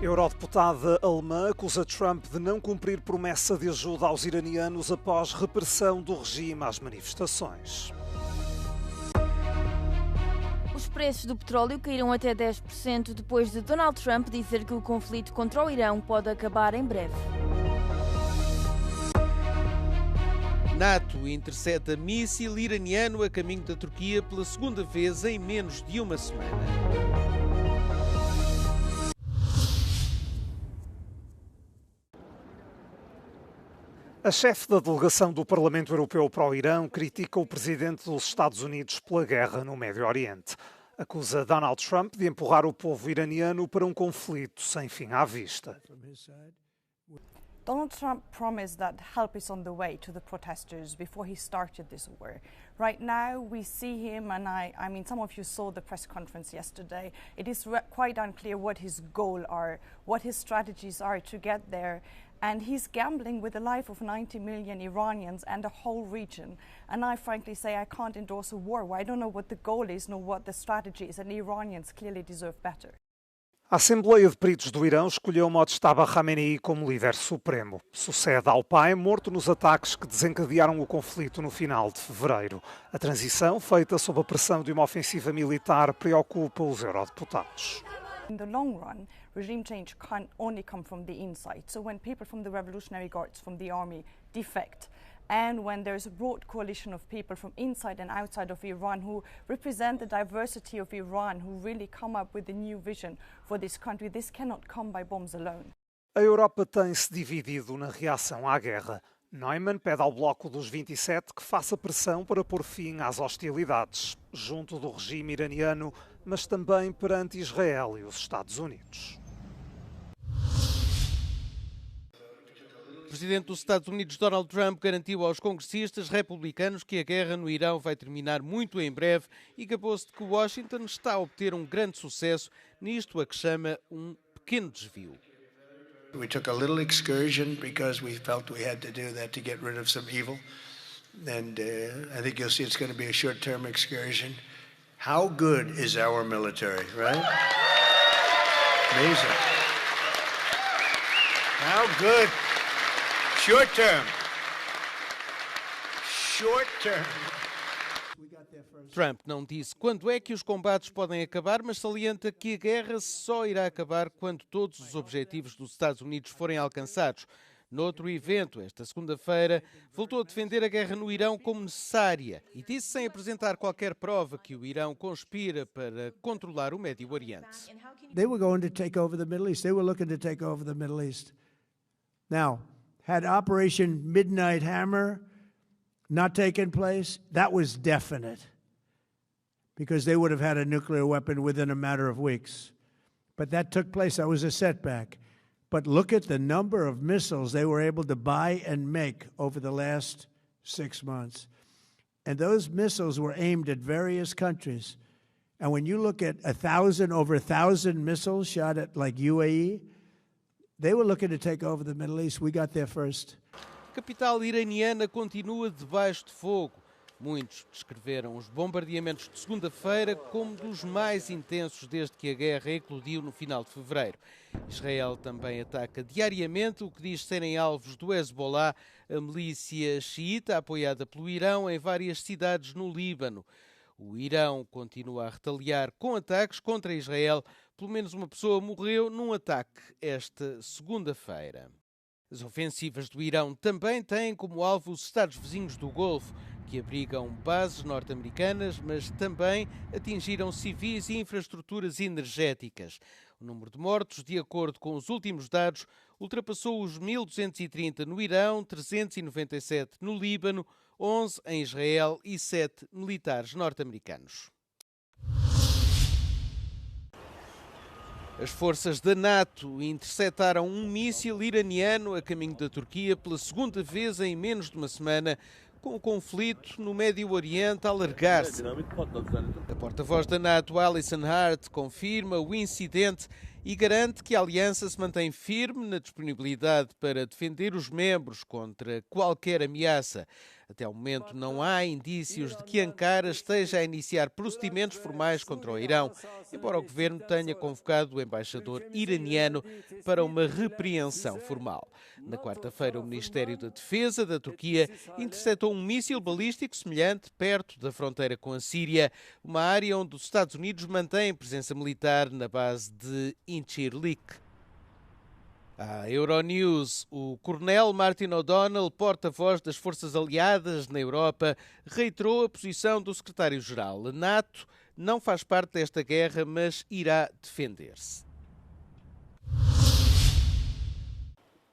Eurodeputada alemã acusa Trump de não cumprir promessa de ajuda aos iranianos após repressão do regime às manifestações. Os preços do petróleo caíram até 10% depois de Donald Trump dizer que o conflito contra o Irão pode acabar em breve. NATO intercepta míssil iraniano a caminho da Turquia pela segunda vez em menos de uma semana. A chefe da delegação do Parlamento Europeu para o Irão critica o presidente dos Estados Unidos pela guerra no Médio Oriente. Acusa Donald Trump de empurrar o povo iraniano para um conflito sem fim à vista. Donald Trump promised that help is on the way to the protesters before he started this war. Right now we see him, and I mean some of you saw the press conference yesterday. It is quite unclear what his goals are, what his strategies are to get there. And he's gambling with the life of 90 million Iranians and the whole region. And I frankly say I can't endorse a war where I don't know what the goal is nor what the strategy is, and the Iranians clearly deserve better. A Assembleia de Peritos do Irão escolheu Mojtaba Khamenei como líder supremo. Sucede ao pai, morto nos ataques que desencadearam o conflito no final de fevereiro. A transição, feita sob a pressão de uma ofensiva militar, preocupa os eurodeputados. In the long run, regime change can only come from the inside. So when people from the Revolutionary Guards, from the army, defect, and when there's a broad coalition of people from inside and outside of Iran who represent the diversity of Iran, who really come up with a new vision for this country, this cannot come by bombs alone. A Europa tem-se dividido na reação à guerra. Neumann pede ao Bloco dos 27 que faça pressão para pôr fim às hostilidades, junto do regime iraniano, mas também perante Israel e os Estados Unidos. O presidente dos Estados Unidos, Donald Trump, garantiu aos congressistas republicanos que a guerra no Irão vai terminar muito em breve e gabou-se de que Washington está a obter um grande sucesso nisto a que chama um pequeno desvio. We took a little excursion because we felt we had to do that to get rid of some evil. And I think you'll see it's going to be a short-term excursion. How good is our military, right? Amazing. How good. Short-term. Short-term. Trump não disse quando é que os combates podem acabar, mas salienta que a guerra só irá acabar quando todos os objetivos dos Estados Unidos forem alcançados. Noutro evento, esta segunda-feira, voltou a defender a guerra no Irão como necessária e disse sem apresentar qualquer prova que o Irão conspira para controlar o Médio Oriente. They were going to take over the Middle East. They were looking to take over the Middle East. Now, had Operation Midnight Hammer not taken place, that was definite, because they would have had a nuclear weapon within a matter of weeks. But that took place. That was a setback. But look at the number of missiles they were able to buy and make over the last 6 months. And those missiles were aimed at various countries. And when you look at over 1,000 missiles shot at like UAE, they were looking to take over the Middle East. We got there first. A capital iraniana continua debaixo de fogo. Muitos descreveram os bombardeamentos de segunda-feira como dos mais intensos desde que a guerra eclodiu no final de fevereiro. Israel também ataca diariamente o que diz serem alvos do Hezbollah, a milícia xiita apoiada pelo Irão em várias cidades no Líbano. O Irão continua a retaliar com ataques contra Israel. Pelo menos uma pessoa morreu num ataque esta segunda-feira. As ofensivas do Irão também têm como alvo os Estados vizinhos do Golfo, que abrigam bases norte-americanas, mas também atingiram civis e infraestruturas energéticas. O número de mortos, de acordo com os últimos dados, ultrapassou os 1.230 no Irão, 397 no Líbano, 11 em Israel e 7 militares norte-americanos. As forças da NATO interceptaram um míssil iraniano a caminho da Turquia pela segunda vez em menos de uma semana, com o conflito no Médio Oriente a alargar-se. A porta-voz da NATO, Alison Hart, confirma o incidente e garante que a aliança se mantém firme na disponibilidade para defender os membros contra qualquer ameaça. Até ao momento não há indícios de que Ankara esteja a iniciar procedimentos formais contra o Irão, embora o governo tenha convocado o embaixador iraniano para uma repreensão formal. Na quarta-feira, o Ministério da Defesa da Turquia interceptou um míssil balístico semelhante perto da fronteira com a Síria, uma área onde os Estados Unidos mantêm presença militar na base de Incirlik. À Euronews, o coronel Martin O'Donnell, porta-voz das forças aliadas na Europa, reiterou a posição do secretário-geral. A NATO não faz parte desta guerra, mas irá defender-se.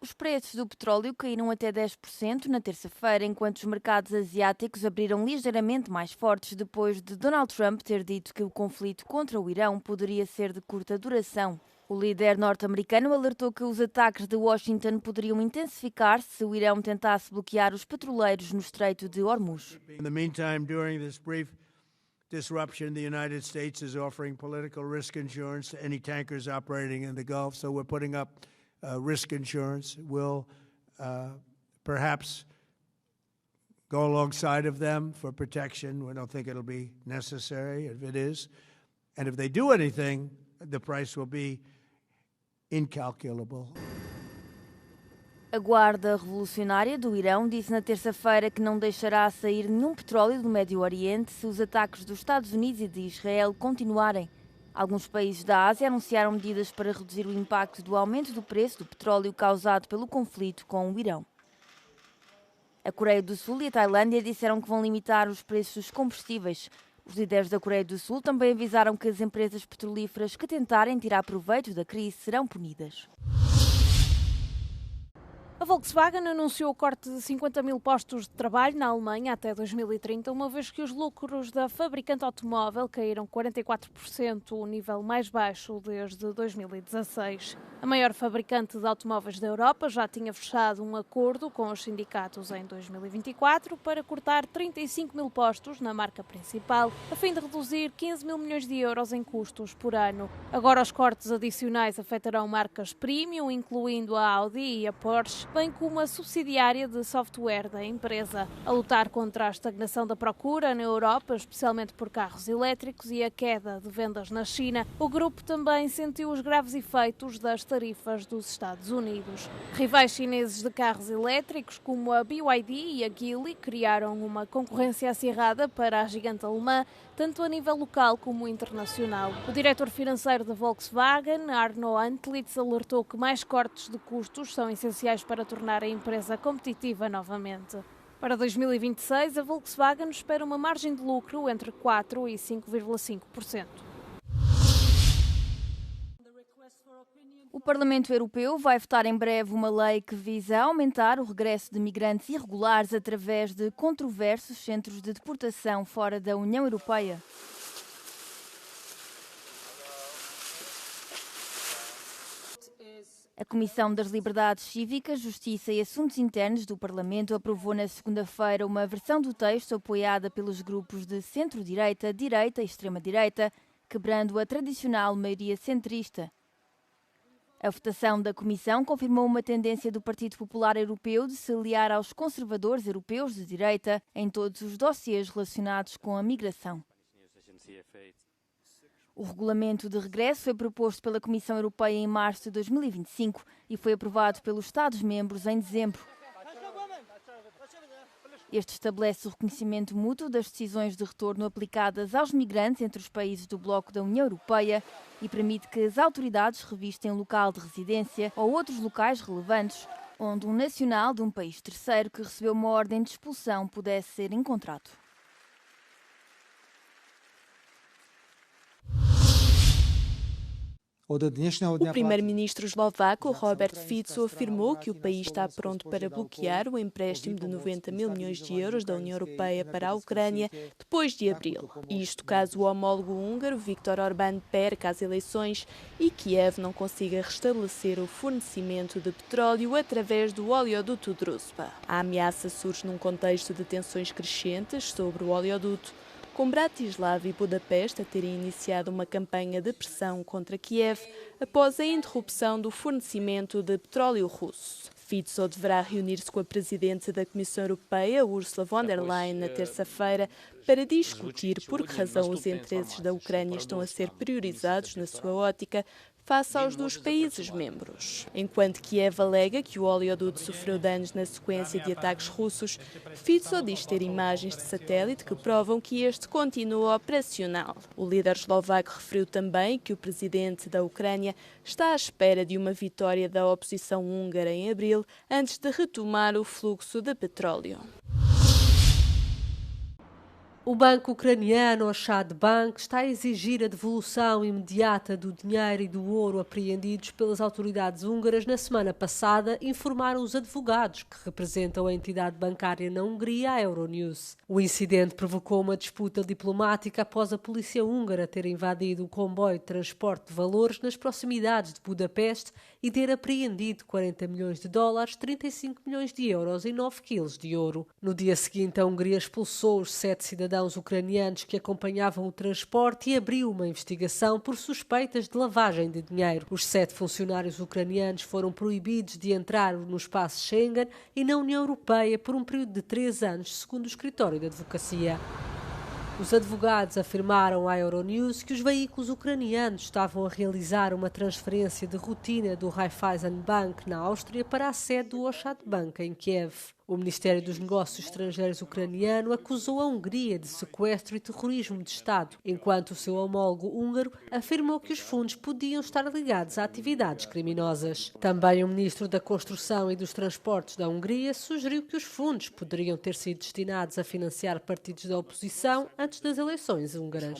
Os preços do petróleo caíram até 10% na terça-feira, enquanto os mercados asiáticos abriram ligeiramente mais fortes depois de Donald Trump ter dito que o conflito contra o Irão poderia ser de curta duração. O líder norte-americano alertou que os ataques de Washington poderiam intensificar-se se o Irão tentasse bloquear os petroleiros no Estreito de Hormuz. In the meantime, during this brief disruption, the United States is offering political risk insurance to any tankers operating in the Gulf. So we're putting up risk insurance. We'll perhaps go alongside of them for protection. We don't think it'll be necessary if it is. And if they do anything, the price will be incalculable. A Guarda Revolucionária do Irão disse na terça-feira que não deixará sair nenhum petróleo do Médio Oriente se os ataques dos Estados Unidos e de Israel continuarem. Alguns países da Ásia anunciaram medidas para reduzir o impacto do aumento do preço do petróleo causado pelo conflito com o Irão. A Coreia do Sul e a Tailândia disseram que vão limitar os preços dos combustíveis. Os líderes da Coreia do Sul também avisaram que as empresas petrolíferas que tentarem tirar proveito da crise serão punidas. A Volkswagen anunciou o corte de 50 mil postos de trabalho na Alemanha até 2030, uma vez que os lucros da fabricante automóvel caíram 44%, o nível mais baixo desde 2016. A maior fabricante de automóveis da Europa já tinha fechado um acordo com os sindicatos em 2024 para cortar 35 mil postos na marca principal, a fim de reduzir 15 mil milhões de euros em custos por ano. Agora os cortes adicionais afetarão marcas premium, incluindo a Audi e a Porsche, bem como a subsidiária de software da empresa. A lutar contra a estagnação da procura na Europa, especialmente por carros elétricos, e a queda de vendas na China, o grupo também sentiu os graves efeitos das tarifas dos Estados Unidos. Rivais chineses de carros elétricos, como a BYD e a Geely, criaram uma concorrência acirrada para a gigante alemã, tanto a nível local como internacional. O diretor financeiro da Volkswagen, Arno Antlitz, alertou que mais cortes de custos são essenciais para tornar a empresa competitiva novamente. Para 2026, a Volkswagen espera uma margem de lucro entre 4% e 5,5%. O Parlamento Europeu vai votar em breve uma lei que visa aumentar o regresso de migrantes irregulares através de controversos centros de deportação fora da União Europeia. A Comissão das Liberdades Cívicas, Justiça e Assuntos Internos do Parlamento aprovou na segunda-feira uma versão do texto apoiada pelos grupos de centro-direita, direita e extrema-direita, quebrando a tradicional maioria centrista. A votação da Comissão confirmou uma tendência do Partido Popular Europeu de se aliar aos conservadores europeus de direita em todos os dossiês relacionados com a migração. O regulamento de regresso foi proposto pela Comissão Europeia em março de 2025 e foi aprovado pelos Estados-membros em dezembro. Este estabelece o reconhecimento mútuo das decisões de retorno aplicadas aos migrantes entre os países do bloco da União Europeia e permite que as autoridades revistem um local de residência ou outros locais relevantes onde um nacional de um país terceiro que recebeu uma ordem de expulsão pudesse ser encontrado. O primeiro-ministro eslovaco, Robert Fico, afirmou que o país está pronto para bloquear o empréstimo de 90 mil milhões de euros da União Europeia para a Ucrânia depois de abril. Isto caso o homólogo húngaro, Viktor Orbán, perca as eleições e Kiev não consiga restabelecer o fornecimento de petróleo através do oleoduto Druzhba. A ameaça surge num contexto de tensões crescentes sobre o oleoduto, com Bratislava e Budapeste a terem iniciado uma campanha de pressão contra Kiev após a interrupção do fornecimento de petróleo russo. Fico deverá reunir-se com a presidente da Comissão Europeia, Ursula von der Leyen, na terça-feira, para discutir por que razão os interesses da Ucrânia estão a ser priorizados na sua ótica face aos dos países membros. Enquanto Kiev alega que o oleoduto sofreu danos na sequência de ataques russos, Fico diz ter imagens de satélite que provam que este continua operacional. O líder eslovaco referiu também que o presidente da Ucrânia está à espera de uma vitória da oposição húngara em abril antes de retomar o fluxo de petróleo. O banco ucraniano Oshad Bank está a exigir a devolução imediata do dinheiro e do ouro apreendidos pelas autoridades húngaras na semana passada, informaram os advogados que representam a entidade bancária na Hungria, a Euronews. O incidente provocou uma disputa diplomática após a polícia húngara ter invadido o comboio de transporte de valores nas proximidades de Budapeste e ter apreendido 40 milhões de dólares, 35 milhões de euros e 9 quilos de ouro. No dia seguinte, a Hungria expulsou os 7 cidadãos ucranianos que acompanhavam o transporte e abriu uma investigação por suspeitas de lavagem de dinheiro. Os 7 funcionários ucranianos foram proibidos de entrar no espaço Schengen e na União Europeia por um período de 3 anos, segundo o escritório de advocacia. Os advogados afirmaram à Euronews que os veículos ucranianos estavam a realizar uma transferência de rotina do Raiffeisen Bank na Áustria para a sede do Oshad Bank em Kiev. O Ministério dos Negócios Estrangeiros ucraniano acusou a Hungria de sequestro e terrorismo de Estado, enquanto o seu homólogo húngaro afirmou que os fundos podiam estar ligados a atividades criminosas. Também o Ministro da Construção e dos Transportes da Hungria sugeriu que os fundos poderiam ter sido destinados a financiar partidos da oposição antes das eleições húngaras.